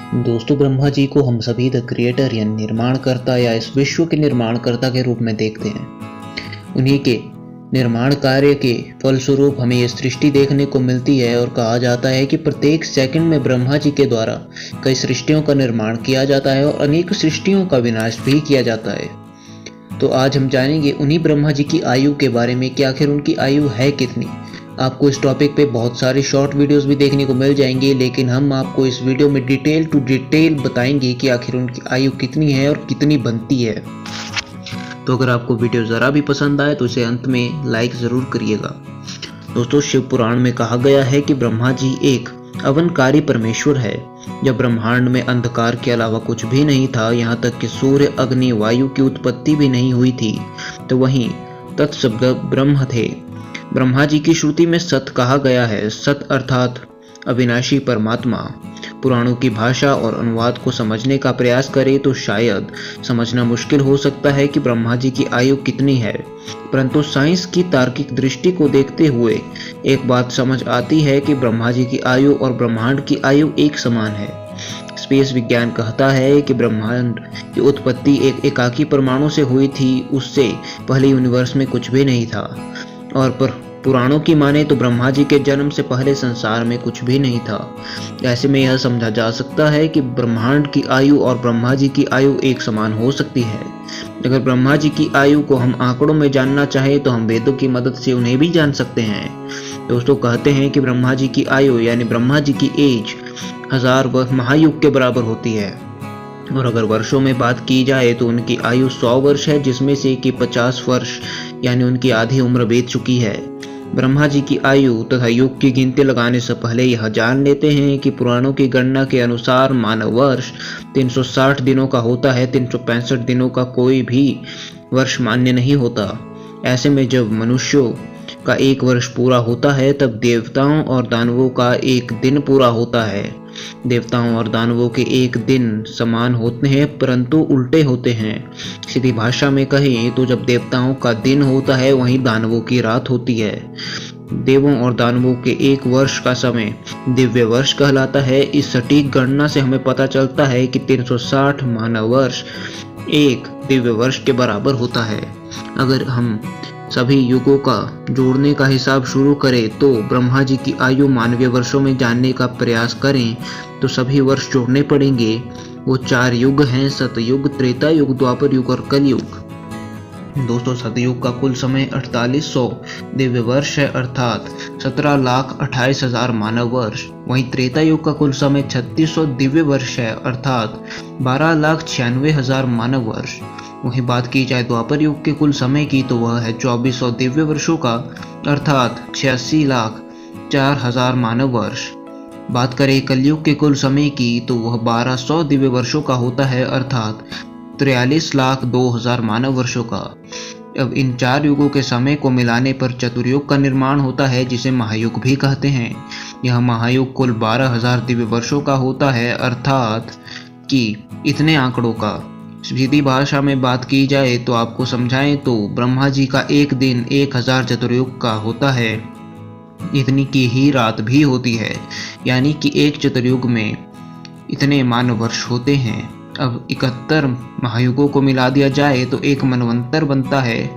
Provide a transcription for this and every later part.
दोस्तों, ब्रह्मा जी को हम सभी द क्रिएटर या निर्माणकर्ता या इस विश्व के निर्माणकर्ता के रूप में देखते हैं। उन्हीं के निर्माण कार्य के फलस्वरूप हमें यह सृष्टि देखने को मिलती है और कहा जाता है कि प्रत्येक सेकंड में ब्रह्मा जी के द्वारा कई सृष्टियों का निर्माण किया जाता है और अनेक सृष्टियों का विनाश भी किया जाता है। तो आज हम जानेंगे उन्हीं ब्रह्मा जी की आयु के बारे में कि आखिर उनकी आयु है कितनी। आपको इस टॉपिक पे बहुत सारी शॉर्ट वीडियोस भी देखने को मिल जाएंगे, लेकिन हम आपको इस वीडियो में डिटेल टू डिटेल बताएंगे कि आखिर उनकी आयु कितनी है और कितनी बनती है। तो अगर आपको वीडियो ज़रा भी पसंद आए तो इसे अंत में लाइक ज़रूर करिएगा। दोस्तों, शिव पुराण में कहा गया है कि ब्रह्मा जी एक अवनकारी परमेश्वर है। जब ब्रह्मांड में अंधकार के अलावा कुछ भी नहीं था, यहाँ तक कि सूर्य, अग्नि, वायु की उत्पत्ति भी नहीं हुई थी, तो वहीं तत्शब्द ब्रह्म थे। ब्रह्मा जी की श्रुति में सत कहा गया है। सत अर्थात अविनाशी परमात्मा। पुराणों की भाषा और अनुवाद को समझने का प्रयास करें तो शायद समझना मुश्किल हो सकता है कि ब्रह्मा जी की आयु कितनी है, परंतु साइंस की तार्किक दृष्टि को देखते हुए एक बात समझ आती है कि ब्रह्मा जी की आयु और ब्रह्मांड की आयु एक समान है। स्पेस विज्ञान कहता है कि ब्रह्मांड की उत्पत्ति एक एकाकी परमाणु से हुई थी। उससे पहले यूनिवर्स में कुछ भी नहीं था, और पुराणों की माने तो ब्रह्मा जी के जन्म से पहले संसार में कुछ भी नहीं था। ऐसे में यह समझा जा सकता है कि ब्रह्मांड की आयु और ब्रह्मा जी की आयु एक समान हो सकती है। अगर ब्रह्मा जी की आयु को हम आंकड़ों में जानना चाहें तो हम वेदों की मदद से उन्हें भी जान सकते हैं। दोस्तों, कहते हैं कि ब्रह्मा जी की आयु यानी ब्रह्मा जी की एज 1000 महायुग के बराबर होती है। और अगर वर्षों में बात की जाए तो उनकी आयु 100 वर्ष है, जिसमें से कि 50 वर्ष यानी उनकी आधी उम्र बीत चुकी है। ब्रह्मा जी की आयु तथा युग की गिनती लगाने से पहले यह जान लेते हैं कि पुराणों की गणना के अनुसार मानव वर्ष 360 दिनों का होता है। 365 दिनों का कोई भी वर्ष मान्य नहीं होता। ऐसे में जब मनुष्यों का एक वर्ष पूरा होता है, तब देवताओं और दानवों का एक दिन पूरा होता है। देवताओं और दानवों के एक दिन समान होते हैं, परंतु उल्टे होते हैं। सीधी भाषा में कहें तो जब देवताओं का दिन होता है, वहीं दानवों की रात होती है। देवों और दानवों के एक वर्ष का समय दिव्य वर्ष कहलाता है। इस सटीक गणना से हमें पता चलता है कि 360 मानव वर्ष एक दिव्य वर्ष के बराबर होता है। अगर हम सभी युगों का जोड़ने का हिसाब शुरू करें तो ब्रह्मा जी की आयु मानवीय वर्षों में जानने का प्रयास करें तो सभी वर्ष जोड़ने पड़ेंगे। वो 4 युग हैं: सतयुग, त्रेता युग, द्वापर युग और कलयुग। दोस्तों, सतयुग का कुल समय 4800 दिव्य वर्ष है, अर्थात 17,28,000 मानव वर्ष। वहीं त्रेता युग का कुल समय 3600 दिव्य वर्ष है, अर्थात 12,96,000 मानव वर्ष। वहीं बात की जाए द्वापर युग के कुल समय की तो वह है 2400 दिव्य वर्षों का, अर्थात 86,04,000 मानव वर्ष। बात करें कलयुग के कुल समय की तो वह 1200 दिव्य वर्षों का होता है, अर्थात 43,02,000 मानव वर्षों का। अब इन 4 युगों के समय को मिलाने पर चतुर्युग का निर्माण होता है, जिसे महायुग भी कहते हैं। यह महायुग कुल 12,000 दिव्य वर्षों का होता है, अर्थात कि इतने आंकड़ों का। सीधी भाषा में बात की जाए तो आपको समझाएं तो ब्रह्मा जी का एक दिन 1000 चतुर्युग का होता है। इतनी की ही रात भी होती है, यानी कि एक चतुर्युग में इतने मानव वर्ष होते हैं। अब 71 महायुगों को मिला दिया जाए तो एक मनवंतर बनता है,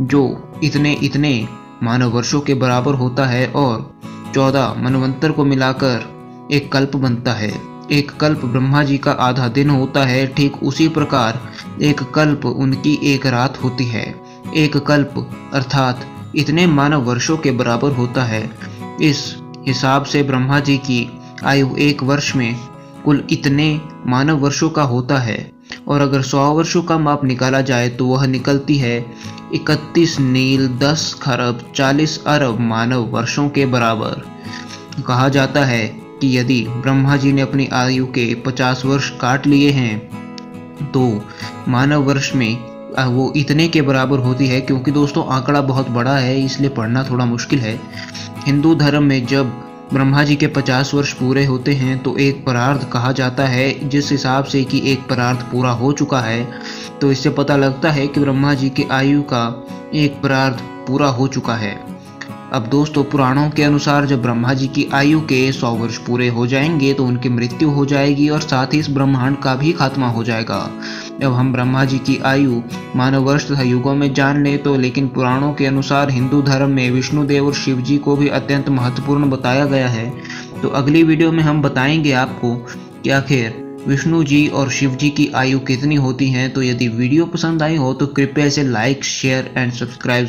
जो इतने मानव वर्षों के बराबर होता है, और 14 मनवंतर को मिलाकर एक कल्प बनता है। एक कल्प ब्रह्मा जी का आधा दिन होता है। ठीक उसी प्रकार एक कल्प उनकी एक रात होती है। एक कल्प अर्थात इतने मानव वर्षों के बराबर होता है। इस हिसाब से ब्रह्मा जी की आयु एक वर्ष में कुल इतने मानव वर्षों का होता है, और अगर 100 वर्षों का माप निकाला जाए तो वह निकलती है 31 नील 10 खरब 40 अरब मानव वर्षों के बराबर। कहा जाता है कि यदि ब्रह्मा जी ने अपनी आयु के 50 वर्ष काट लिए हैं तो मानव वर्ष में वो इतने के बराबर होती है। क्योंकि दोस्तों आंकड़ा बहुत बड़ा है, इसलिए पढ़ना थोड़ा मुश्किल है। हिंदू धर्म में जब ब्रह्मा जी के 50 वर्ष पूरे होते हैं तो एक परार्ध कहा जाता है, जिस हिसाब से कि एक परार्ध पूरा हो चुका है, तो इससे पता लगता है कि ब्रह्मा जी की आयु का एक परार्ध पूरा हो चुका है। अब दोस्तों, पुराणों के अनुसार जब ब्रह्मा जी की आयु के 100 वर्ष पूरे हो जाएंगे तो उनकी मृत्यु हो जाएगी और साथ ही इस ब्रह्मांड का भी खात्मा हो जाएगा। अब हम ब्रह्मा जी की आयु मानव वर्ष तथा युगों में जान ले तो, लेकिन पुराणों के अनुसार हिंदू धर्म में विष्णुदेव और शिव जी को भी अत्यंत महत्वपूर्ण बताया गया है। तो अगली वीडियो में हम बताएंगे आपको कि आखिर विष्णु जी और शिव जी की आयु कितनी होती है। तो यदि वीडियो पसंद आई हो तो कृपया इसे लाइक, शेयर एंड सब्सक्राइब